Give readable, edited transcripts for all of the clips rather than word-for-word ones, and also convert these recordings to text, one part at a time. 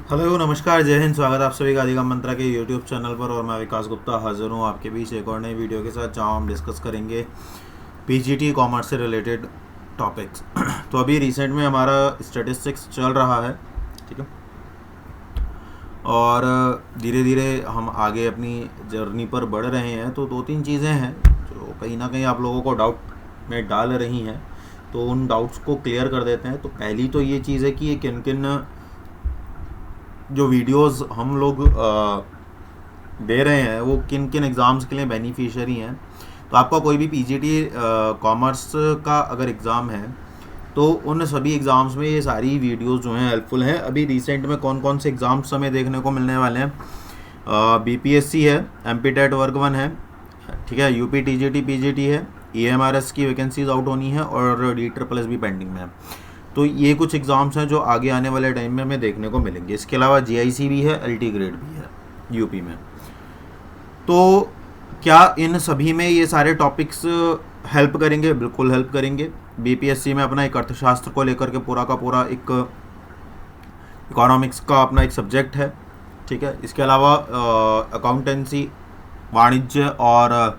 Hello नमस्कार, जय हिंद। स्वागत है आप सभी का अधिगम मंत्रा के यूट्यूब चैनल पर। और मैं विकास गुप्ता हाजिर हूँ आपके बीच एक और नई वीडियो के साथ, जहाँ हम डिस्कस करेंगे पीजीटी कॉमर्स से रिलेटेड टॉपिक्स। तो अभी रिसेंट में हमारा स्टैटिस्टिक्स चल रहा है, ठीक है, और धीरे धीरे हम आगे अपनी जर्नी पर बढ़ रहे हैं। तो दो तीन चीज़ें हैं जो कहीं ना कहीं आप लोगों को डाउट में डाल रही हैं, तो उन डाउट्स को क्लियर कर देते हैं। तो पहली तो ये चीज़ है कि ये किन किन जो वीडियोस हम लोग दे रहे हैं वो किन किन एग्ज़ाम्स के लिए बेनिफिशियरी हैं। तो आपका कोई भी पीजीटी कॉमर्स का अगर एग्ज़ाम है तो उन सभी एग्ज़ाम्स में ये सारी वीडियोस जो हैं हेल्पफुल हैं। अभी रिसेंट में कौन कौन से एग्ज़ाम्स हमें देखने को मिलने वाले हैं? बीपीएससी है, एमपी टेट वर्ग 1 है, ठीक है, यूपी टीजीटी पीजीटी है, ईएमआरएस की वैकेंसीज आउट होनी है और DSSS भी पेंडिंग में है। तो ये कुछ एग्ज़ाम्स हैं जो आगे आने वाले टाइम में हमें देखने को मिलेंगे। इसके अलावा जीआईसी भी है, एलटी ग्रेड भी है यूपी में। तो क्या इन सभी में ये सारे टॉपिक्स हेल्प करेंगे? बिल्कुल हेल्प करेंगे। बीपीएससी में अपना एक अर्थशास्त्र को लेकर के पूरा का पूरा एक इकोनॉमिक्स का अपना एक सब्जेक्ट है, ठीक है। इसके अलावा अकाउंटेंसी, वाणिज्य और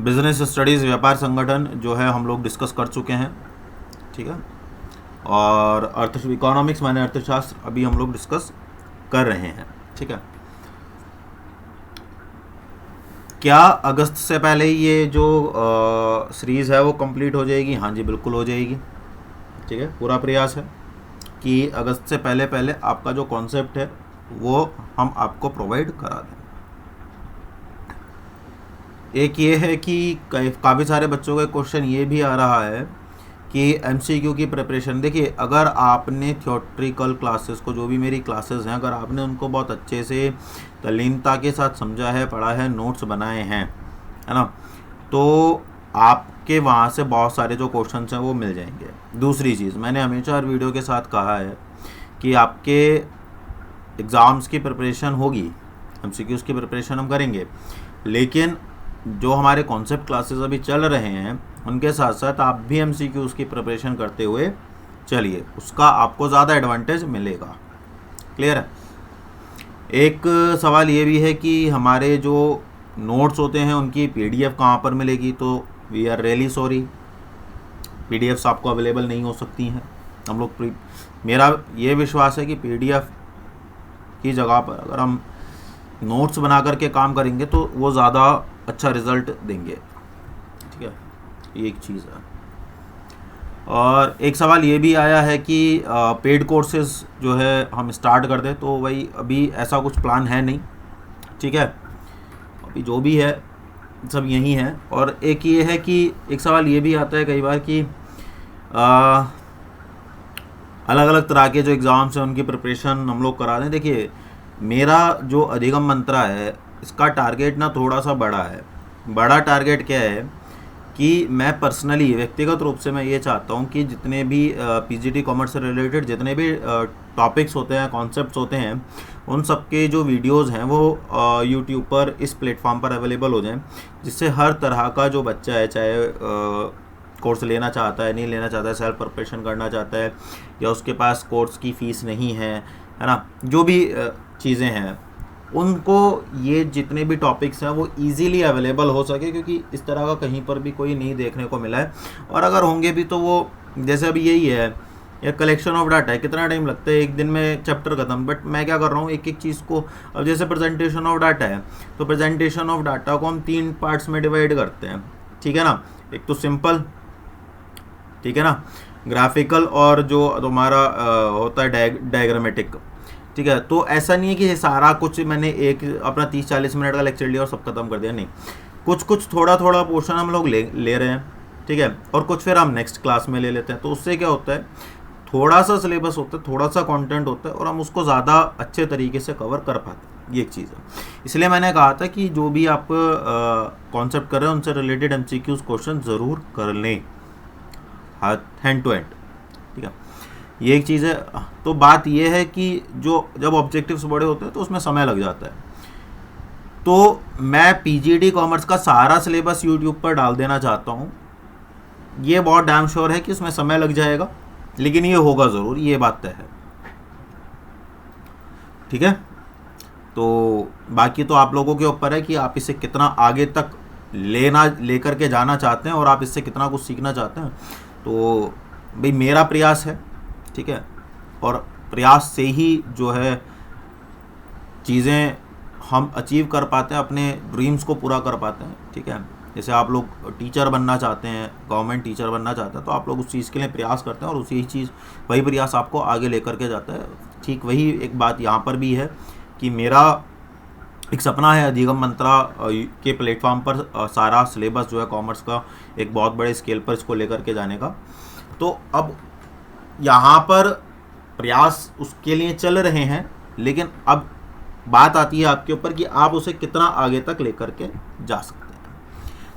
बिजनेस स्टडीज़, व्यापार संगठन जो है हम लोग डिस्कस कर चुके हैं, ठीक है। और इकोनॉमिक्स माने अर्थशास्त्र अभी हम लोग डिस्कस कर रहे हैं, ठीक है। क्या अगस्त से पहले ये जो सीरीज़ है वो कंप्लीट हो जाएगी? हाँ जी, बिल्कुल हो जाएगी, ठीक है। पूरा प्रयास है कि अगस्त से पहले पहले आपका जो कॉन्सेप्ट है वो हम आपको प्रोवाइड करा दें। एक ये है कि काफ़ी सारे बच्चों का क्वेश्चन ये भी आ रहा है कि एमसीक्यू की प्रिपरेशन। देखिए, अगर आपने थियोट्रिकल क्लासेस को, जो भी मेरी क्लासेस हैं, अगर आपने उनको बहुत अच्छे से तल्लीनता के साथ समझा है, पढ़ा है, नोट्स बनाए हैं, है ना, तो आपके वहाँ से बहुत सारे जो क्वेश्चंस हैं वो मिल जाएंगे। दूसरी चीज़, मैंने हमेशा हर वीडियो के साथ कहा है कि आपके एग्ज़ाम्स की प्रिपरेशन होगी, एमसीक्यूज़ की प्रिपरेशन हम करेंगे, लेकिन जो हमारे कॉन्सेप्ट क्लासेस अभी चल रहे हैं उनके साथ साथ आप भी एमसीक्यूज़ की प्रिपरेशन करते हुए चलिए, उसका आपको ज़्यादा एडवांटेज मिलेगा। क्लियर है? एक सवाल ये भी है कि हमारे जो नोट्स होते हैं उनकी पीडीएफ कहाँ पर मिलेगी? तो we are really sorry, PDFs आपको अवेलेबल नहीं हो सकती हैं। हम लोग, मेरा ये विश्वास है कि पीडीएफ की जगह पर अगर हम नोट्स बना करके काम करेंगे तो वो ज़्यादा अच्छा रिज़ल्ट देंगे, ठीक है। ये एक चीज़ है। और एक सवाल ये भी आया है कि पेड कोर्सेज जो है हम स्टार्ट कर दें, तो भाई अभी ऐसा कुछ प्लान है नहीं, ठीक है। अभी जो भी है सब यही है। और एक ये है कि एक सवाल ये भी आता है कई बार कि अलग अलग तरह के जो एग्ज़ाम्स हैं उनकी प्रिपरेशन हम लोग करा दें। देखिए, मेरा जो अधिगम मंत्रा है इसका टारगेट ना थोड़ा सा बड़ा है। बड़ा टारगेट क्या है कि मैं पर्सनली, व्यक्तिगत रूप से मैं ये चाहता हूँ कि जितने भी पीजीटी कॉमर्स से रिलेटेड जितने भी टॉपिक्स होते हैं, कॉन्सेप्ट्स होते हैं, उन सब के जो वीडियोस हैं वो यूट्यूब पर इस प्लेटफॉर्म पर अवेलेबल हो जाएं, जिससे हर तरह का जो बच्चा है, चाहे कोर्स लेना चाहता है, नहीं लेना चाहता है, सेल्फ प्रिपरेशन करना चाहता है, या उसके पास कोर्स की फ़ीस नहीं है ना, जो भी चीज़ें हैं, उनको ये जितने भी टॉपिक्स हैं वो इजीली अवेलेबल हो सके, क्योंकि इस तरह का कहीं पर भी कोई नहीं देखने को मिला है। और अगर होंगे भी तो वो, जैसे अभी यही है, या कलेक्शन ऑफ डाटा है, कितना टाइम लगता है, एक दिन में चैप्टर ख़त्म। बट मैं क्या कर रहा हूँ, एक एक चीज़ को, अब जैसे प्रेजेंटेशन ऑफ डाटा है तो प्रेजेंटेशन ऑफ डाटा को हम 3 पार्ट्स में डिवाइड करते हैं, ठीक है ना। एक तो सिंपल, ठीक है ना, ग्राफिकल, और जो तुम्हारा होता है डायग्रामेटिक, ठीक है। तो ऐसा नहीं है कि सारा कुछ मैंने एक अपना 30-40 मिनट का लेक्चर लिया और सब खत्म कर दिया, नहीं। कुछ कुछ थोड़ा थोड़ा पोर्शन हम लोग ले रहे हैं, ठीक है, और कुछ फिर हम नेक्स्ट क्लास में ले लेते हैं। तो उससे क्या होता है, थोड़ा सा सिलेबस होता है, थोड़ा सा कंटेंट होता है, और हम उसको ज़्यादा अच्छे तरीके से कवर कर पाते हैं। ये एक चीज़ है। इसलिए मैंने कहा था कि जो भी आप कॉन्सेप्ट कर रहे हैं उनसे रिलेटेड MCQs क्वेश्चन ज़रूर कर लें, हैंड टू हैंड, ठीक है। ये एक चीज़ है। तो बात ये है कि जो जब ऑब्जेक्टिव्स बड़े होते हैं तो उसमें समय लग जाता है। तो मैं पीजीटी कॉमर्स का सारा सिलेबस यूट्यूब पर डाल देना चाहता हूँ। ये बहुत डैम श्योर है कि उसमें समय लग जाएगा, लेकिन ये होगा ज़रूर, ये बात तय है। ठीक है। तो बाकी तो आप लोगों के ऊपर है कि आप इसे कितना आगे तक लेकर के जाना चाहते हैं और आप इससे कितना कुछ सीखना चाहते हैं। तो भाई मेरा प्रयास है, ठीक है, और प्रयास से ही जो है चीज़ें हम अचीव कर पाते हैं, अपने ड्रीम्स को पूरा कर पाते हैं, ठीक है। जैसे आप लोग टीचर बनना चाहते हैं, गवर्नमेंट टीचर बनना चाहते हैं, तो आप लोग उस चीज़ के लिए प्रयास करते हैं और उसी चीज़ वही प्रयास आपको आगे लेकर के जाता है। ठीक वही एक बात यहाँ पर भी है कि मेरा एक सपना है अधिगम मंत्रा के प्लेटफॉर्म पर सारा सिलेबस जो है कॉमर्स का एक बहुत बड़े स्केल पर इसको लेकर के जाने का। तो अब यहाँ पर प्रयास उसके लिए चल रहे हैं, लेकिन अब बात आती है आपके ऊपर कि आप उसे कितना आगे तक लेकर के जा सकते हैं।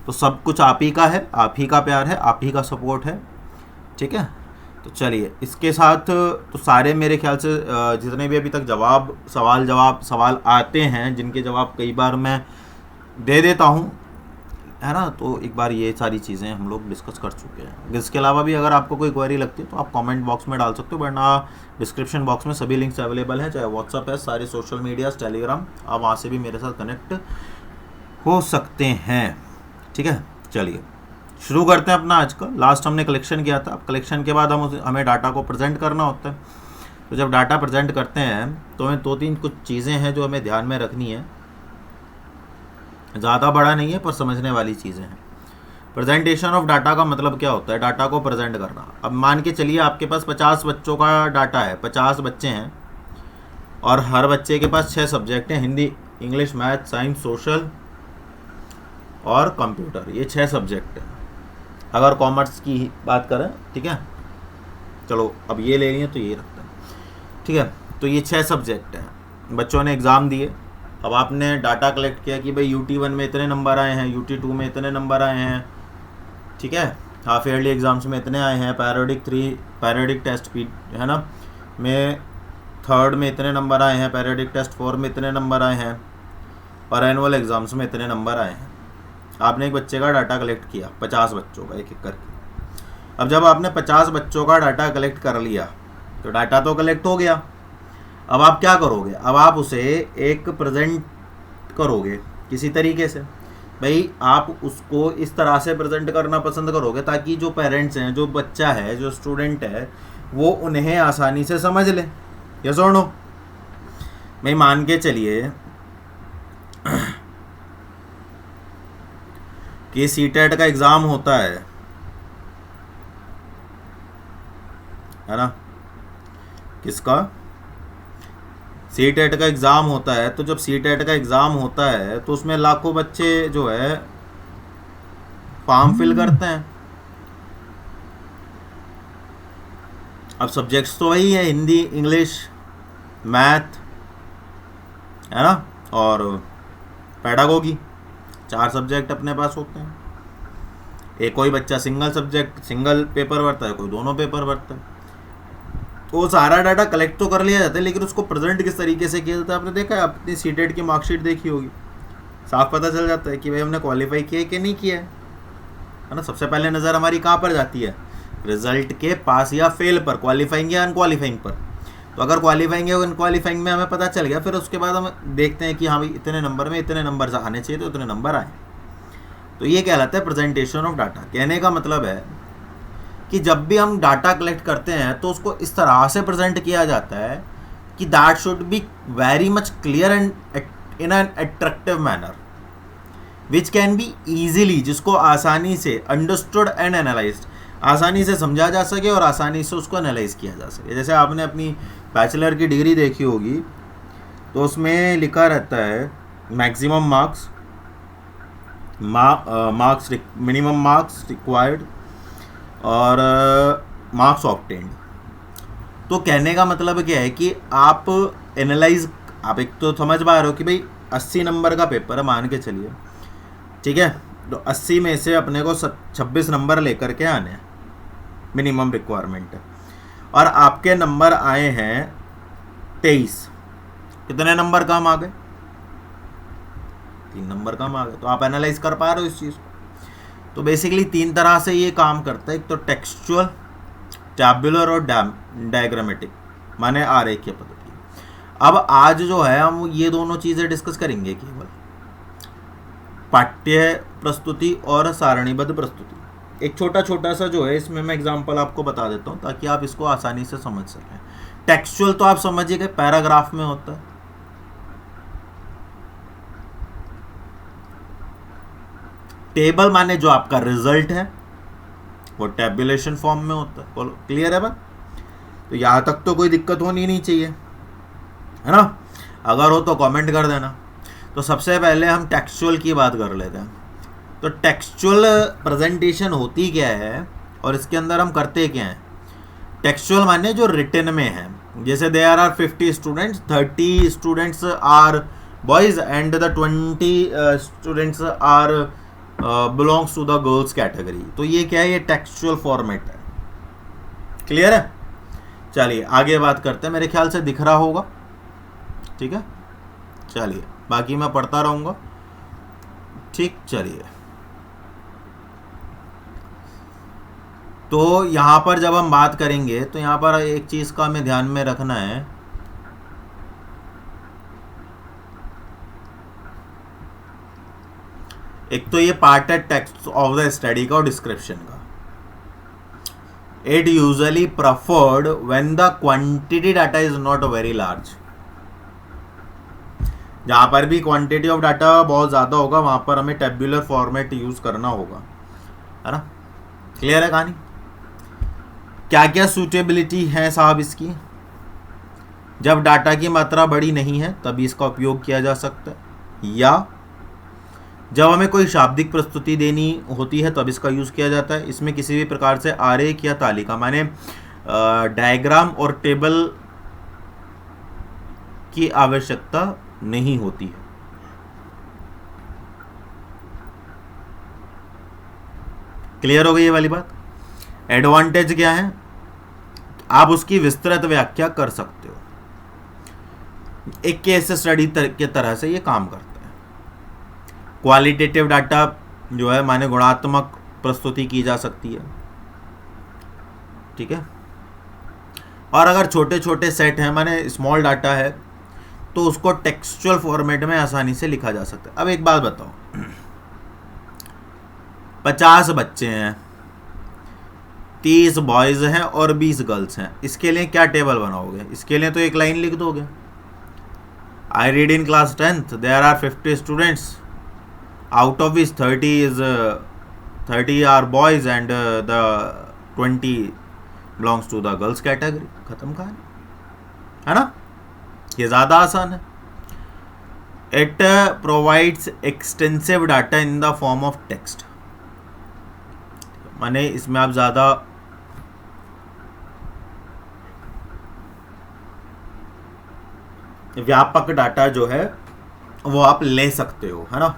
तो सब कुछ आप ही का है, आप ही का प्यार है, आप ही का सपोर्ट है, ठीक है। तो चलिए इसके साथ तो सारे मेरे ख्याल से जितने भी अभी तक सवाल आते हैं, जिनके जवाब कई बार मैं दे देता हूँ, है ना, तो एक बार ये सारी चीज़ें हम लोग डिस्कस कर चुके हैं। इसके अलावा भी अगर आपको कोई क्वेरी लगती है तो आप कमेंट बॉक्स में डाल सकते हो, वरना डिस्क्रिप्शन बॉक्स में सभी लिंक्स अवेलेबल हैं, चाहे व्हाट्सअप है, सारे सोशल मीडियाज, टेलीग्राम, आप वहाँ से भी मेरे साथ कनेक्ट हो सकते हैं, ठीक है। चलिए शुरू करते हैं अपना आज का। लास्ट हमने कलेक्शन किया था, अब कलेक्शन के बाद हमें डाटा को प्रेजेंट करना होता है। तो जब डाटा प्रेजेंट करते हैं तो हमें 2-3 कुछ चीज़ें हैं जो हमें ध्यान में रखनी है, ज़्यादा बड़ा नहीं है पर समझने वाली चीज़ें हैं। प्रेजेंटेशन ऑफ डाटा का मतलब क्या होता है? डाटा को प्रेजेंट करना। अब मान के चलिए आपके पास 50 बच्चों का डाटा है, 50 बच्चे हैं और हर बच्चे के पास 6 सब्जेक्ट हैं, Hindi, English, math, science, social और कंप्यूटर, ये 6 सब्जेक्ट हैं अगर कॉमर्स की बात करें, ठीक है। चलो अब ये ले लिए तो ये रखते हैं, ठीक है। तो ये 6 सब्जेक्ट हैं, बच्चों ने एग्ज़ाम दिए। अब आपने डाटा कलेक्ट किया कि भाई UT1 में इतने नंबर आए हैं, UT2 में इतने नंबर आए हैं, ठीक है, हाफ ईयरली एग्ज़ाम्स में इतने आए हैं, पैरियोडिक टेस्ट भी है ना में 3rd में इतने नंबर आए हैं, पैरियोडिक टेस्ट 4 में इतने नंबर आए हैं और एनुअल एग्ज़ाम्स में इतने नंबर आए हैं। आपने एक बच्चे का डाटा कलेक्ट किया, 50 बच्चों का एक एक करके। अब जब आपने 50 बच्चों का डाटा कलेक्ट कर लिया तो डाटा तो कलेक्ट हो गया, अब आप क्या करोगे? अब आप उसे एक प्रेजेंट करोगे किसी तरीके से। भाई आप उसको इस तरह से प्रेजेंट करना पसंद करोगे ताकि जो पेरेंट्स हैं, जो बच्चा है, जो स्टूडेंट है, वो उन्हें आसानी से समझ ले। यस और नो? भाई मान के चलिए कि सीटेट का एग्ज़ाम होता है ना, किसका? सीटेट का एग्ज़ाम होता है। तो जब सीटेट का एग्ज़ाम होता है तो उसमें लाखों बच्चे जो है फॉर्म फिल करते हैं। अब सब्जेक्ट्स तो वही है, हिंदी, इंग्लिश, मैथ, है ना, और पेडागोगी, 4 सब्जेक्ट अपने पास होते हैं। एक कोई बच्चा सिंगल पेपर भरता है, कोई दोनों पेपर भरता है। तो सारा डाटा कलेक्ट तो कर लिया जाता है, लेकिन उसको प्रेजेंट किस तरीके से किया जाता है आपने देखा है? अपनी सीटेट की मार्कशीट देखी होगी, साफ पता चल जाता है कि भाई हमने क्वालिफाई किया है कि नहीं किया है ना। सबसे पहले नज़र हमारी कहाँ पर जाती है? रिजल्ट के पास या फेल पर, क्वालिफाइंग या अनक्वालिफाइंग पर। तो अगर क्वालिफाइंग या अनक्वालिफाइंग में हमें पता चल गया, फिर उसके बाद हम देखते हैं कि हाँ भाई इतने नंबर में इतने नंबर आने चाहिए, तो इतने नंबर आए। तो ये कहलाता है प्रेजेंटेशन ऑफ डाटा। कहने का मतलब है कि जब भी हम डाटा कलेक्ट करते हैं तो उसको इस तरह से प्रेजेंट किया जाता है कि that should be very much clear and in an attractive manner which can be easily, जिसको आसानी से अंडरस्टूड एंड एनालाइज्ड, आसानी से समझा जा सके और आसानी से उसको एनालाइज किया जा सके। जैसे आपने अपनी बैचलर की डिग्री देखी होगी तो उसमें लिखा रहता है maximum marks, minimum marks required और मार्क्स ऑब्टेन्ड। तो कहने का मतलब क्या है कि आप एनालाइज, आप एक तो समझ पा रहे हो कि भाई 80 नंबर का पेपर है मान के चलिए, ठीक है। तो 80 में से अपने को 26 नंबर लेकर के आने हैं, मिनिमम रिक्वायरमेंट है, और आपके नंबर आए हैं 23। कितने नंबर कम आ गए? 3 नंबर कम आ गए। तो आप एनालाइज कर पा रहे हो इस चीज़ को? तो बेसिकली 3 तरह से ये काम करता है, एक तो टेक्सचुअल, टैबुलर और डायग्रामेटिक, माने आरेखीय पद्धति। अब आज जो है हम ये दोनों चीज़ें डिस्कस करेंगे, केवल पाठ्य प्रस्तुति और सारणीबद्ध प्रस्तुति। एक छोटा छोटा सा जो है इसमें मैं एग्जांपल आपको बता देता हूँ ताकि आप इसको आसानी से समझ सकें। टेक्सचुअल तो आप समझिए कि पैराग्राफ में होता है, टेबल माने जो आपका रिजल्ट है वो टेबुलेशन फॉर्म में होता है। बोलो क्लियर है बात? तो यहां तक तो कोई दिक्कत होनी नहीं चाहिए, है ना? अगर हो तो कमेंट कर देना। तो सबसे पहले हम टेक्सचुअल की बात कर लेते हैं। तो टेक्सचुअल प्रेजेंटेशन होती क्या है और इसके अंदर हम करते क्या हैं? टेक्सचुअल माने जो रिटन में है, जैसे there are 50 students, 30 students are boys and the 20 students are belongs to the girls category. तो ये क्या है? ये टेक्सचुअल फॉर्मेट है। क्लियर है? चलिए आगे बात करते हैं। मेरे ख्याल से दिख रहा होगा, ठीक है? चलिए बाकी मैं पढ़ता रहूंगा, ठीक? चलिए, तो यहां पर जब हम बात करेंगे तो यहां पर एक चीज का हमें ध्यान में रखना है। एक तो ये पार्ट है टेक्स्ट ऑफ द स्टडी का और डिस्क्रिप्शन का। It usually preferred when the quantity data is not very large. जहां पर भी क्वांटिटी ऑफ डाटा बहुत ज्यादा होगा वहां पर हमें टेबुलर फॉर्मेट यूज करना होगा, है ना? क्लियर है कहानी? क्या क्या सूटेबिलिटी है साहब इसकी? जब डाटा की मात्रा बड़ी नहीं है तभी इसका उपयोग किया जा सकता है, या जब हमें कोई शाब्दिक प्रस्तुति देनी होती है तब इसका यूज़ किया जाता है। इसमें किसी भी प्रकार से आरेख या तालिका माने डायग्राम और टेबल की आवश्यकता नहीं होती है। क्लियर हो गई ये वाली बात? एडवांटेज क्या है? आप उसकी विस्तृत व्याख्या कर सकते हो। एक केस स्टडी के तरह से ये काम करता है। क्वालिटेटिव डाटा जो है माने गुणात्मक प्रस्तुति की जा सकती है, ठीक है? और अगर छोटे छोटे सेट हैं माने स्मॉल डाटा है तो उसको टेक्सचुअल फॉर्मेट में आसानी से लिखा जा सकता है। अब एक बात बताओ, 50 बच्चे हैं, 30 बॉयज हैं और 20 गर्ल्स हैं, इसके लिए क्या टेबल बनाओगे? इसके लिए तो एक लाइन लिख दोगे, I read in class 10th there are 50 students out of which 30 are boys and the 20 belongs to the girls category। खत्म कहानी, है ना? ये ज़्यादा आसान है। It provides extensive data in the form of text। माने इसमें आप ज़्यादा व्यापक डाटा जो है वो आप ले सकते हो, है ना?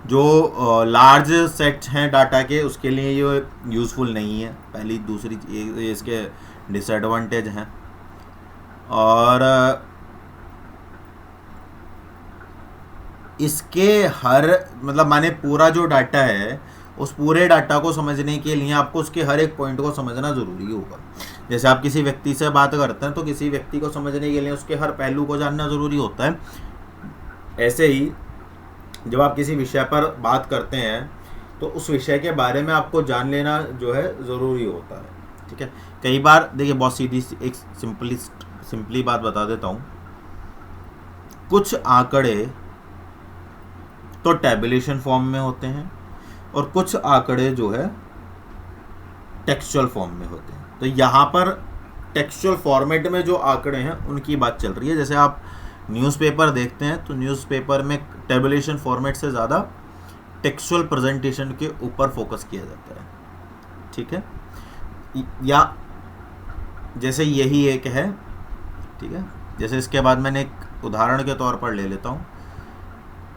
जो लार्ज सेट हैं डाटा के उसके लिए ये यूज़फुल नहीं है, पहली। दूसरी ये इसके डिसएडवांटेज हैं। और इसके हर मतलब माने पूरा जो डाटा है उस पूरे डाटा को समझने के लिए आपको उसके हर एक पॉइंट को समझना ज़रूरी होगा। जैसे आप किसी व्यक्ति से बात करते हैं तो किसी व्यक्ति को समझने के लिए उसके हर पहलू को जानना ज़रूरी होता है। ऐसे ही जब आप किसी विषय पर बात करते हैं तो उस विषय के बारे में आपको जान लेना जो है ज़रूरी होता है, ठीक है? कई बार देखिए, बहुत सीधी एक सिंपली बात बता देता हूँ। कुछ आंकड़े तो टैबुलेशन फॉर्म में होते हैं और कुछ आंकड़े जो है टेक्सचुअल फॉर्म में होते हैं। तो यहाँ पर टेक्सचुअल फॉर्मेट में जो आंकड़े हैं उनकी बात चल रही है। जैसे आप न्यूज़पेपर देखते हैं तो न्यूज़पेपर में टैबुलेशन फॉर्मेट से ज़्यादा टेक्सचुअल प्रेजेंटेशन के ऊपर फोकस किया जाता है, ठीक है? या जैसे यही एक है, ठीक है? जैसे इसके बाद मैंने एक उदाहरण के तौर पर ले लेता हूँ।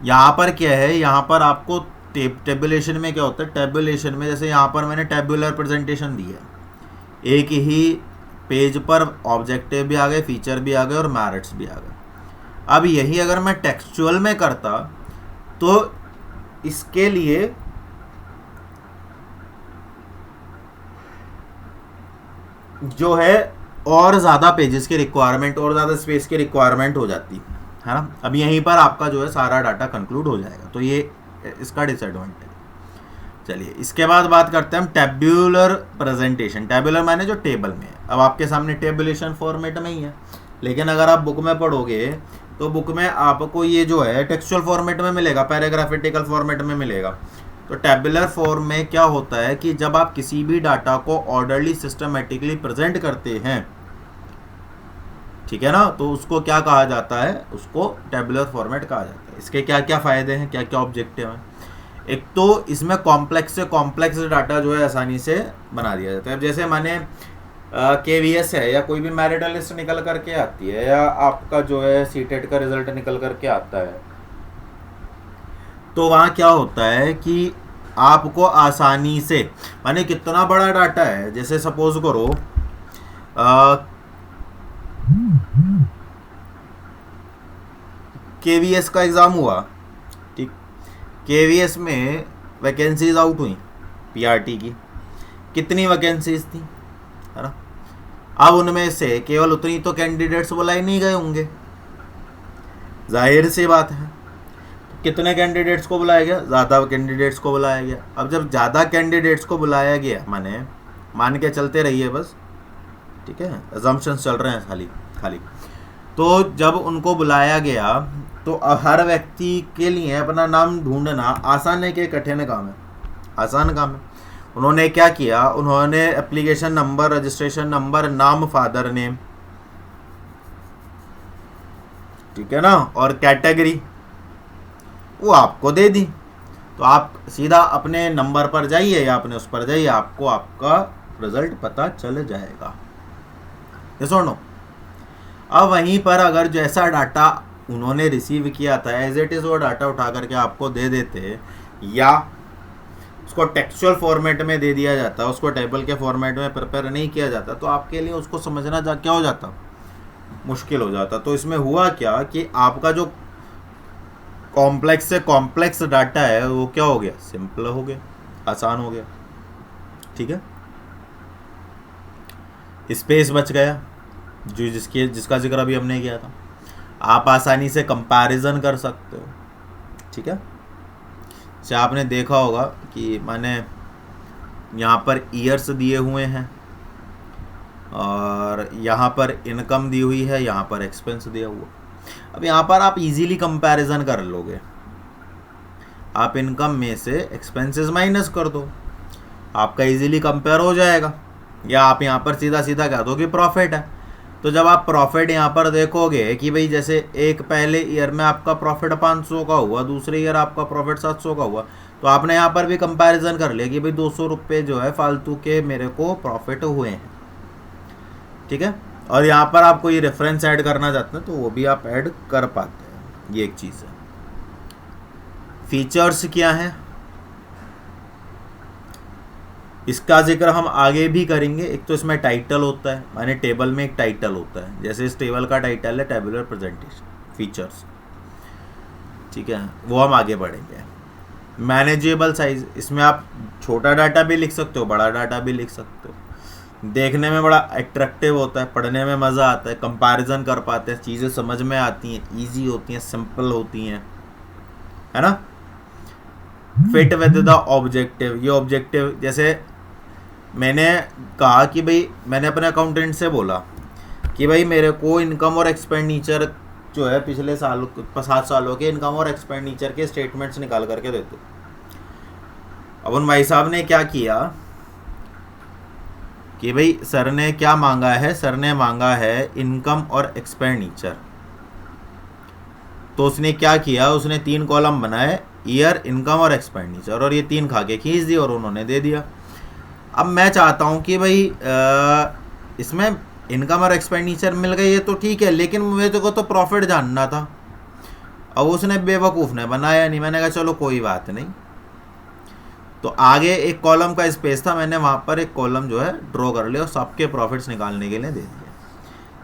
यहाँ पर क्या है, यहाँ पर आपको टेबुलेशन में क्या होता है? टेबुलेशन में जैसे यहाँ पर मैंने टेबुलर प्रेजेंटेशन दी है, एक ही पेज पर ऑब्जेक्टिव भी आ गए, फीचर भी आ गए और मेरिट्स भी आ गए। अब यही अगर मैं टेक्सचुअल में करता तो इसके लिए जो है और ज़्यादा पेजेस की रिक्वायरमेंट और ज़्यादा स्पेस की रिक्वायरमेंट हो जाती है ना। अब यहीं पर आपका जो है सारा डाटा कंक्लूड हो जाएगा, तो ये इसका डिसएडवांटेज। चलिए इसके बाद बात करते हैं हम टेब्यूलर प्रेजेंटेशन। टेब्यूलर माने जो टेबल में है। अब आपके सामने टेबुलेशन फॉर्मेट में ही है, लेकिन अगर आप बुक में पढ़ोगे तो बुक में आपको ये जो है टेक्सचुअल फॉर्मेट में मिलेगा, पैराग्राफिटिकल फॉर्मेट में मिलेगा। तो टेबुलर फॉर्म में क्या होता है कि जब आप किसी भी डाटा को ऑर्डरली सिस्टमेटिकली प्रेजेंट करते हैं, ठीक है ना, तो उसको क्या कहा जाता है, उसको टेबुलर फॉर्मेट कहा जाता है। इसके क्या क्या फ़ायदे हैं, क्या क्या ऑब्जेक्टिव हैं। एक तो इसमें कॉम्प्लेक्स से कॉम्प्लेक्स डाटा जो है आसानी से बना दिया जाता है। अब जैसे माने KVS है या कोई भी मैरिटल लिस्ट निकल करके आती है, या आपका जो है सीटेट का रिजल्ट निकल करके आता है, तो वहाँ क्या होता है कि आपको आसानी से, माने कितना बड़ा डाटा है, जैसे सपोज करो KVS का एग्ज़ाम हुआ, ठीक, KVS में वैकेंसीज आउट हुई PRT की, कितनी वैकेंसीज थी, है ना। अब उनमें से केवल उतनी तो कैंडिडेट्स बुलाए नहीं गए होंगे, जाहिर सी बात है। कितने कैंडिडेट्स को बुलाया गया, ज़्यादा कैंडिडेट्स को बुलाया गया। अब जब ज़्यादा कैंडिडेट्स को बुलाया गया, माने मान के चलते रहिए बस, ठीक है, अजम्पशंस चल रहे हैं खाली। तो जब उनको बुलाया गया तो हर व्यक्ति के लिए अपना नाम ढूंढना आसान है कि कठिन काम है, आसान काम है। उन्होंने क्या किया, उन्होंने एप्लीकेशन नंबर, रजिस्ट्रेशन नंबर, नाम, फादर नेम, ठीक है ना, और कैटेगरी वो आपको दे दी। तो आप सीधा अपने नंबर पर जाइए या अपने उस पर जाइए, आपको आपका रिजल्ट पता चल जाएगा। ये सुनो, अब वहीं पर अगर जैसा डाटा उन्होंने रिसीव किया था एज इट इज़ वो डाटा उठा करके आपको दे देते, या उसको टेक्सचुअल फॉर्मेट में दे दिया जाता, उसको टेबल के फॉर्मेट में प्रिपेयर नहीं किया जाता, तो आपके लिए उसको समझना क्या हो जाता, मुश्किल हो जाता। तो इसमें हुआ क्या कि आपका जो कॉम्प्लेक्स से कॉम्प्लेक्स डाटा है वो क्या हो गया, सिंपल हो गया, आसान हो गया, ठीक है। स्पेस बच गया, जो जिसका जिक्र अभी हमने किया था। आप आसानी से कंपैरिजन कर सकते हो, ठीक है। जैसे आपने देखा होगा कि माने यहाँ पर ईयर्स दिए हुए हैं और यहाँ पर इनकम दी हुई है, यहाँ पर एक्सपेंस दिया हुआ। अब यहाँ पर आप इजीली कंपैरिजन कर लोगे, आप इनकम में से एक्सपेंसेस माइनस कर दो, आपका इजीली कंपेयर हो जाएगा। या आप यहाँ पर सीधा सीधा कह दो कि प्रॉफिट है। तो जब आप प्रॉफिट यहाँ पर देखोगे कि भाई जैसे एक पहले ईयर में आपका प्रॉफिट 500 का हुआ, दूसरे ईयर आपका प्रॉफिट 700 का हुआ, तो आपने यहाँ पर भी कंपैरिजन कर लिया कि भाई 200 रुपये जो है फालतू के मेरे को प्रॉफिट हुए हैं, ठीक है। और यहाँ पर आप कोई रेफरेंस ऐड करना चाहते हैं तो वो भी आप ऐड कर पाते हैं, ये एक चीज़ है। फीचर्स क्या हैं इसका जिक्र हम आगे भी करेंगे। एक तो इसमें टाइटल होता है, माने टेबल में एक टाइटल होता है, जैसे इस टेबल का टाइटल है टेबुलर प्रेजेंटेशन फीचर्स, ठीक है, वो हम आगे बढ़ेंगे। मैनेजेबल साइज, इसमें आप छोटा डाटा भी लिख सकते हो, बड़ा डाटा भी लिख सकते हो। देखने में बड़ा अट्रैक्टिव होता है, पढ़ने में मज़ा आता है, कंपैरिजन कर पाते हैं, चीज़ें समझ में आती हैं, ईजी होती हैं, सिंपल होती हैं, है ना। फिट विद द ऑब्जेक्टिव, ये ऑब्जेक्टिव जैसे मैंने कहा कि भाई मैंने अपने अकाउंटेंट से बोला कि भाई मेरे को इनकम और एक्सपेंडिचर जो है पिछले 7 सालों के इनकम और एक्सपेंडिचर के स्टेटमेंट्स निकाल करके देते। अब उन भाई साहब ने क्या किया कि भाई सर ने क्या मांगा है, सर ने मांगा है इनकम और एक्सपेंडिचर। तो उसने क्या किया, उसने 3 कॉलम बनाए, ईयर, इनकम और एक्सपेंडिचर, और ये 3 खा के खींच दी और उन्होंने दे दिया। अब मैं चाहता हूँ कि भाई इसमें इनकम और एक्सपेंडिचर मिल गई, ये तो ठीक है, लेकिन मेरे को तो प्रॉफिट जानना था। अब उसने बेवकूफ़ ने बनाया नहीं, मैंने कहा चलो कोई बात नहीं। तो आगे एक कॉलम का स्पेस था, मैंने वहाँ पर एक कॉलम जो है ड्रॉ कर लिया और सबके प्रॉफिट्स निकालने के लिए दे दिया।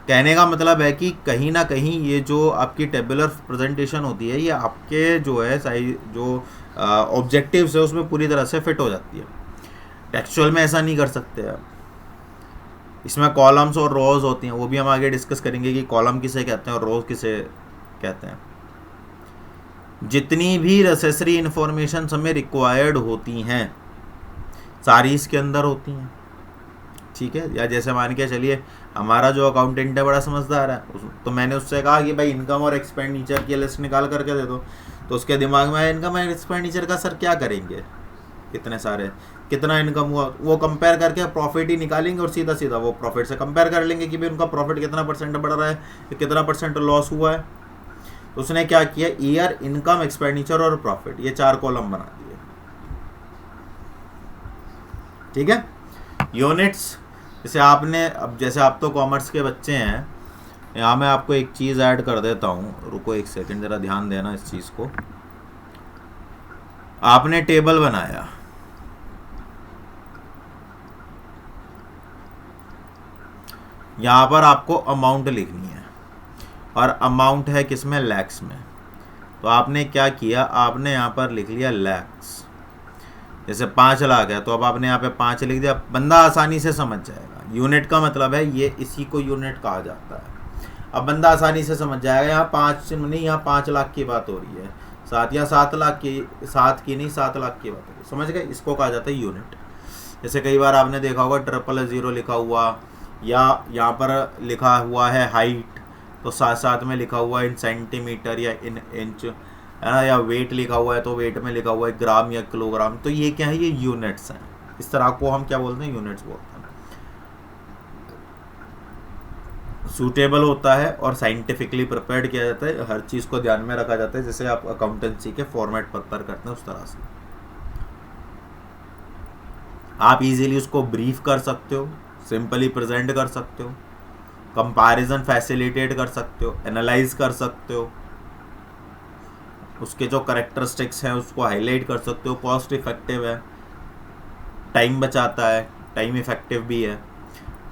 कहने का मतलब है कि कहीं ना कहीं ये जो आपकी टेबुलर प्रेजेंटेशन होती है, ये आपके जो है साइज जो ऑब्जेक्टिव्स है उसमें पूरी तरह से फिट हो जाती है। टेक्सचुअल में ऐसा नहीं कर सकते आप, इसमें कॉलम्स और रोज होती हैं, वो भी हम आगे डिस्कस करेंगे कि कॉलम किसे कहते हैं और रोज किसे कहते हैं। जितनी भी नेसेसरी इंफॉर्मेशन हमें रिक्वायर्ड होती हैं सारी इसके अंदर होती हैं, ठीक है। या जैसे मान के चलिए हमारा जो अकाउंटेंट है बड़ा समझदार है, तो मैंने उससे कहा कि भाई इनकम और एक्सपेंडिचर की लिस्ट निकाल करके दे दो, तो उसके दिमाग में इनकम और एक्सपेंडिचर का सर क्या करेंगे, कितने सारे, कितना इनकम हुआ, वो कंपेयर करके प्रॉफिट ही निकालेंगे और सीधा सीधा वो प्रॉफिट से कंपेयर कर लेंगे कि भाई उनका प्रॉफिट कितना परसेंट बढ़ रहा है, कितना परसेंट लॉस हुआ है। तो उसने क्या किया, ईयर, इनकम, एक्सपेंडिचर और प्रॉफिट, ये 4 कॉलम बना दिए, ठीक है। यूनिट्स, जैसे आपने, अब जैसे आप तो कॉमर्स के बच्चे हैं, यहाँ मैं आपको एक चीज़ ऐड कर देता हूँ, रुको एक सेकंड, ज़रा ध्यान देना इस चीज़ को। आपने टेबल बनाया, यहाँ पर आपको अमाउंट लिखनी है और अमाउंट है किसमें, लैक्स में। तो आपने क्या किया, आपने यहाँ पर लिख लिया लैक्स, जैसे 5 लाख है तो अब आपने यहाँ पे 5 लिख दिया, बंदा आसानी से समझ जाएगा। यूनिट का मतलब है ये, इसी को यूनिट कहा जाता है। अब बंदा आसानी से समझ जाएगा, यहाँ 5 नहीं, यहाँ 5 लाख की बात हो रही है, 7 या 7 लाख की, 7 की नहीं 7 लाख की बात हो रही है, समझ गए, इसको कहा जाता है यूनिट। जैसे कई बार आपने देखा होगा 000 लिखा हुआ, या यहाँ पर लिखा हुआ है हाइट, तो साथ साथ में लिखा हुआ है इन सेंटीमीटर या इन इंच, है ना, या वेट लिखा हुआ है तो वेट में लिखा हुआ है ग्राम या किलोग्राम, तो ये क्या है, ये यूनिट्स हैं। इस तरह को हम क्या बोलते हैं, यूनिट्स बोलते हैं। सूटेबल होता है और साइंटिफिकली प्रिपेयर्ड किया जाता है, हर चीज़ को ध्यान में रखा जाता है, जैसे आप अकाउंटेंसी के फॉर्मेट पर करते हैं उस तरह से। आप इजीली उसको ब्रीफ कर सकते हो, सिंपली प्रेजेंट कर सकते हो, कंपैरिजन फैसिलिटेट कर सकते हो, एनालाइज कर सकते हो, उसके जो करेक्टरिस्टिक्स हैं उसको हाईलाइट कर सकते हो, कॉस्ट इफेक्टिव है, टाइम बचाता है, टाइम इफेक्टिव भी है,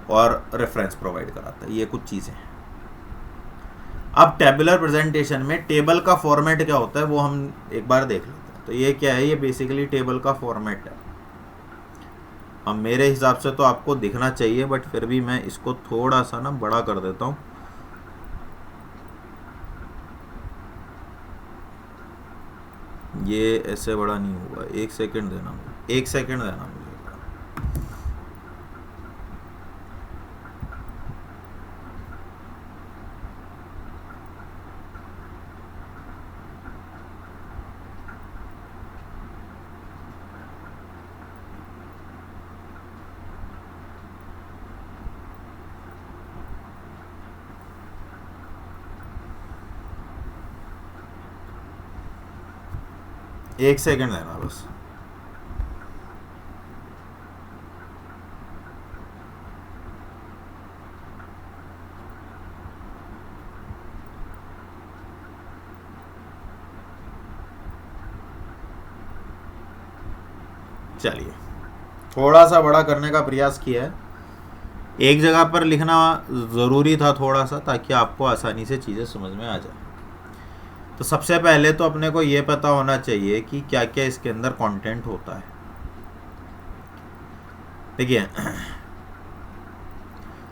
और रेफरेंस प्रोवाइड कराता है, ये कुछ चीज़ें हैं। अब टेबुलर प्रेजेंटेशन में टेबल का फॉर्मेट क्या होता है वो हम एक बार देख लेते हैं। तो ये क्या है, ये बेसिकली टेबल का फॉर्मेट है। अब मेरे हिसाब से तो आपको दिखना चाहिए, बट फिर भी मैं इसको थोड़ा सा ना बड़ा कर देता हूँ। ये ऐसे बड़ा नहीं हुआ, 1 सेकंड देना मुझे, 1 सेकंड देना मुझे। एक सेकंड देना बस। चलिए, थोड़ा सा बड़ा करने का प्रयास किया है, एक जगह पर लिखना ज़रूरी था थोड़ा सा, ताकि आपको आसानी से चीज़ें समझ में आ जाए। तो सबसे पहले तो अपने को ये पता होना चाहिए कि क्या क्या इसके अंदर कंटेंट होता है। देखिए,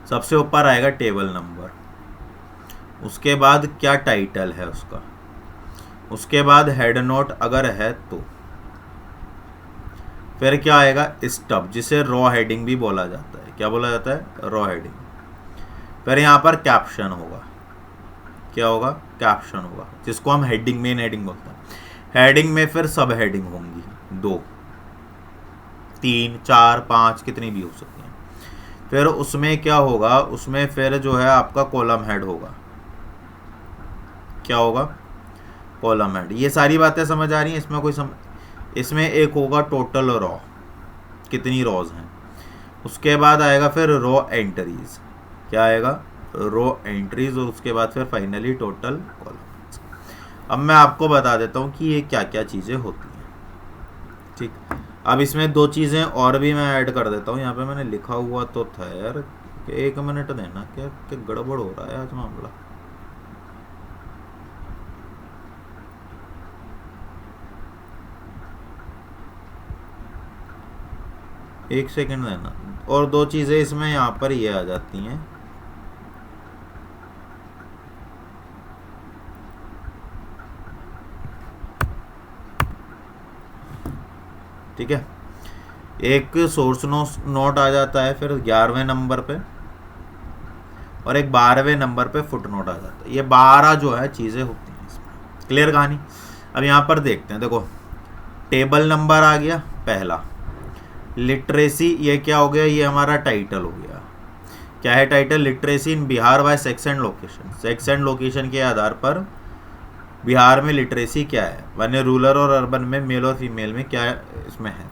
सबसे ऊपर आएगा टेबल नंबर, उसके बाद क्या टाइटल है उसका, उसके बाद हेड नोट अगर है तो, फिर क्या आएगा, स्टब, जिसे रॉ हेडिंग भी बोला जाता है। क्या बोला जाता है, रॉ हेडिंग। फिर यहाँ पर कैप्शन होगा, क्या होगा, कैप्शन होगा, जिसको हम हेडिंग, मेन हेडिंग बोलते हैं। हेडिंग में फिर सब हेडिंग होंगी, 2 3 4 5 कितनी भी हो सकती हैं। फिर उसमें क्या होगा, उसमें फिर जो है आपका कॉलम हेड होगा, क्या होगा, कॉलम हेड। ये सारी बातें समझ आ रही हैं, इसमें कोई इसमें एक होगा टोटल रॉ, कितनी रॉज हैं। उसके बाद आएगा फिर रॉ एंट्रीज, क्या आएगा, रो एंट्रीज, और उसके बाद फिर फाइनली टोटल कॉलम्स। अब मैं आपको बता देता हूँ कि ये क्या क्या चीज़ें होती हैं, ठीक। अब इसमें 2 चीज़ें और भी मैं ऐड कर देता हूँ, यहाँ पे मैंने लिखा हुआ तो था यार, 1 मिनट देना, क्या क्या गड़बड़ हो रहा है आज मामला। एक सेकंड देना, और दो चीज़ें इसमें यहाँ पर ये आ जाती हैं। ठीक है, एक सोर्स नोट आ जाता है फिर 11वें नंबर पे, और एक 12वें नंबर पे फुट नोट आ जाता है। ये 12 जो है चीज़ें होती हैं इसमें। क्लियर कहानी। अब यहाँ पर देखते हैं, देखो टेबल नंबर आ गया पहला, लिटरेसी ये क्या हो गया, ये हमारा टाइटल हो गया। क्या है title? Literacy in Bihar by sex and location. Sex and location के आधार पर बिहार में लिटरेसी क्या है, माने रूरल और अर्बन में मेल और फीमेल में क्या इसमें है।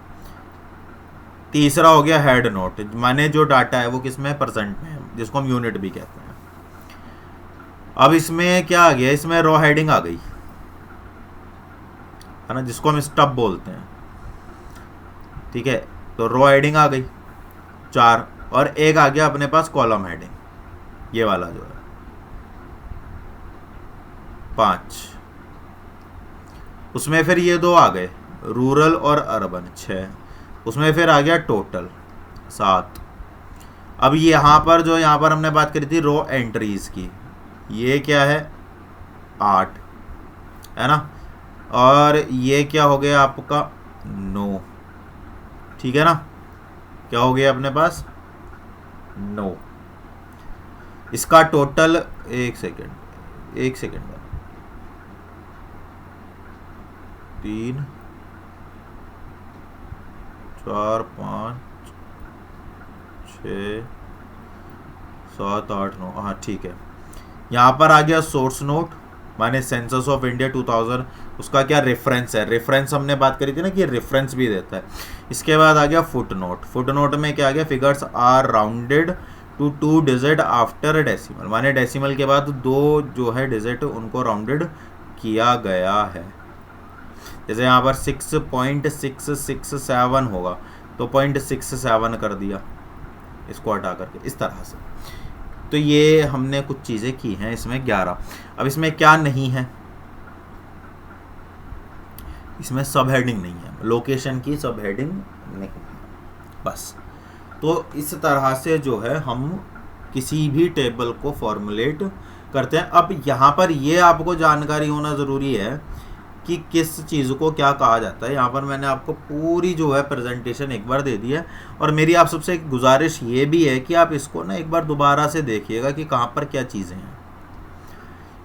तीसरा हो गया हेड नोट, माने जो डाटा है वो किस में, परसेंट में है, जिसको हम यूनिट भी कहते हैं। अब इसमें क्या आ गया, इसमें रॉ हेडिंग आ गई है ना, जिसको हम स्टब बोलते हैं। ठीक है, तो रॉ हेडिंग आ गई 4, और एक आ गया अपने पास कॉलम हेडिंग, ये वाला जो है 5। उसमें फिर ये 2 आ गए, रूरल और अर्बन 6। उसमें फिर आ गया टोटल 7। अब यहाँ पर जो यहाँ पर हमने बात करी थी रो एंट्रीज की, ये क्या है 8 है ना, और ये क्या हो गया आपका 9। ठीक है ना, क्या हो गया अपने पास 9। इसका टोटल एक सेकेंड 3 4 5 6 7 8 9, हाँ ठीक है। यहाँ पर आ गया सोर्स नोट, माने सेंसस ऑफ इंडिया 2000, उसका क्या रेफरेंस है। रेफरेंस हमने बात करी थी ना कि रेफरेंस भी देता है। इसके बाद आ गया फुट नोट। फुट नोट में क्या आ गया, figures are rounded to 2 digit after decimal, माने डेसिमल के बाद 2 जो है डिजिट उनको राउंडेड किया गया है। जैसे यहाँ पर 6.667 होगा तो 0.67 कर दिया इसको हटा करके, इस तरह से। तो ये हमने कुछ चीज़ें की हैं इसमें 11। अब इसमें क्या नहीं है, इसमें सब हेडिंग नहीं है, लोकेशन की सब हेडिंग नहीं है बस। तो इस तरह से जो है हम किसी भी टेबल को फॉर्मुलेट करते हैं। अब यहाँ पर ये आपको जानकारी होना ज़रूरी है कि किस चीज़ को क्या कहा जाता है। यहाँ पर मैंने आपको पूरी जो है प्रेजेंटेशन एक बार दे दी है, और मेरी आप सबसे एक गुजारिश ये भी है कि आप इसको ना एक बार दोबारा से देखिएगा कि कहाँ पर क्या चीज़ें हैं।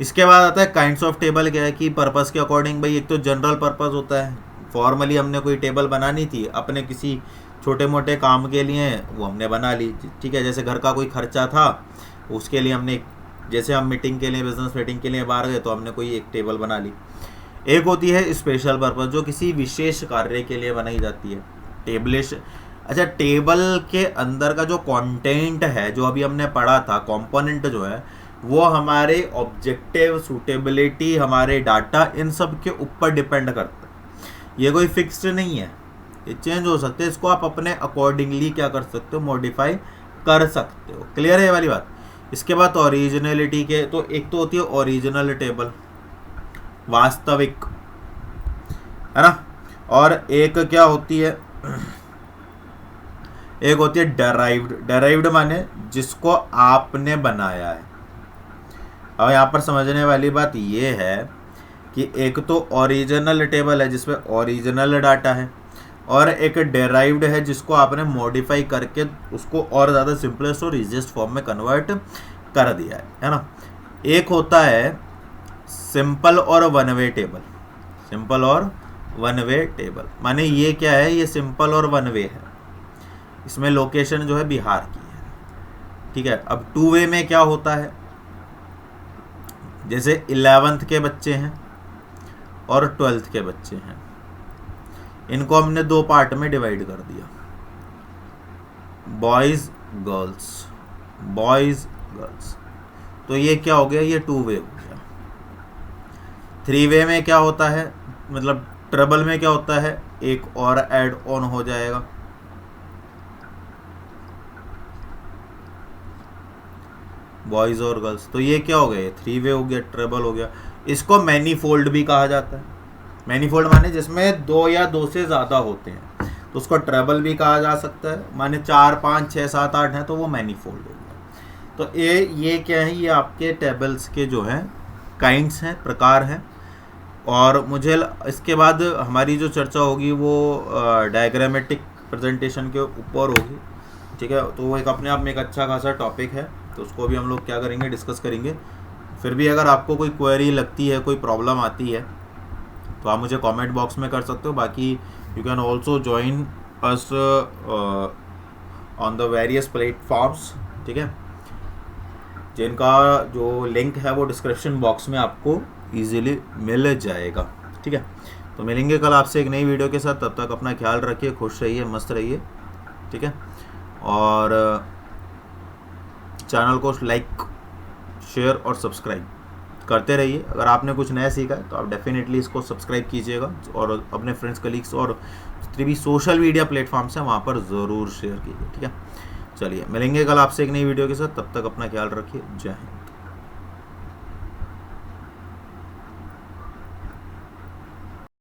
इसके बाद आता है काइंड्स ऑफ टेबल। क्या है कि पर्पस के अकॉर्डिंग, भाई एक तो जनरल पर्पस होता है, फॉर्मली हमने कोई टेबल बनानी थी अपने किसी छोटे मोटे काम के लिए, वो हमने बना ली। ठीक है, जैसे घर का कोई खर्चा था उसके लिए हमने, जैसे हम मीटिंग के लिए, बिजनेस मीटिंग के लिए बाहर गए तो हमने कोई एक टेबल बना ली। एक होती है स्पेशल पर्पस, जो किसी विशेष कार्य के लिए बनाई जाती है। टेबलिश, अच्छा टेबल के अंदर का जो कंटेंट है, जो अभी हमने पढ़ा था, कंपोनेंट जो है वो हमारे ऑब्जेक्टिव, सूटेबिलिटी, हमारे डाटा, इन सब के ऊपर डिपेंड करता है। ये कोई फिक्स्ड नहीं है, ये चेंज हो सकते हैं। इसको आप अपने अकॉर्डिंगली क्या कर सकते हो, मॉडिफाई कर सकते हो। क्लियर है ये वाली बात। इसके बाद ओरिजिनलिटी के, तो एक तो होती है ओरिजिनल टेबल, वास्तविक, है ना, और एक क्या होती है, एक होती है डेराइव्ड। डेराइव्ड माने जिसको आपने बनाया है। अब यहाँ पर समझने वाली बात ये है कि एक तो ओरिजिनल टेबल है जिसमें ओरिजिनल डाटा है, और एक डेराइव्ड है जिसको आपने मॉडिफाई करके उसको और ज़्यादा सिंपलेस्ट और इजीएस्ट फॉर्म में कन्वर्ट कर दिया है ना। एक होता है सिंपल और वन वे टेबल। सिंपल और वन वे टेबल माने ये क्या है, ये सिंपल और वन वे है, इसमें लोकेशन जो है बिहार की है। ठीक है, अब 2 वे में क्या होता है, जैसे 11th के बच्चे हैं और 12th के बच्चे हैं, इनको हमने 2 पार्ट में डिवाइड कर दिया, बॉयज़ गर्ल्स, बॉयज़ गर्ल्स। तो ये क्या हो गया, ये 2 वे हो गया। 3 वे में क्या होता है, मतलब ट्रिपल में क्या होता है, एक और ऐड ऑन हो जाएगा, बॉयज़ और गर्ल्स। तो ये क्या हो गया, 3 वे हो गया, ट्रिपल हो गया। इसको मैनीफोल्ड भी कहा जाता है। मैनीफोल्ड माने जिसमें 2 या 2 से ज़्यादा होते हैं। तो उसको ट्रेबल भी कहा जा सकता है, माने 4 5 6 7 8 है तो वो मैनीफोल्ड हो गया। तो ये क्या है, ये आपके टेबल्स के जो हैं काइंड्स हैं, प्रकार हैं। और मुझे इसके बाद हमारी जो चर्चा होगी वो डायग्रामेटिक प्रेजेंटेशन के ऊपर होगी, ठीक है। तो वो एक अपने आप में एक अच्छा खासा टॉपिक है, तो उसको भी हम लोग क्या करेंगे, डिस्कस करेंगे। फिर भी अगर आपको कोई क्वेरी लगती है, कोई प्रॉब्लम आती है, तो आप मुझे कमेंट बॉक्स में कर सकते हो। बाकी you can also join us on the various platforms, ठीक है, जिनका जो लिंक है वो डिस्क्रिप्शन बॉक्स में आपको इजीली मिल जाएगा, ठीक है। तो मिलेंगे कल आपसे एक नई वीडियो के साथ, तब तक अपना ख्याल रखिए, खुश रहिए, मस्त रहिए, ठीक है। और चैनल को लाइक, शेयर और सब्सक्राइब करते रहिए। अगर आपने कुछ नया सीखा है तो आप डेफिनेटली इसको सब्सक्राइब कीजिएगा और अपने फ्रेंड्स, कलीग्स और जितने भी सोशल मीडिया प्लेटफॉर्म्स हैं वहाँ पर ज़रूर शेयर कीजिए, ठीक है। चलिए मिलेंगे कल आपसे एक नई वीडियो के साथ, तब तक अपना ख्याल रखिए। जय हिंद।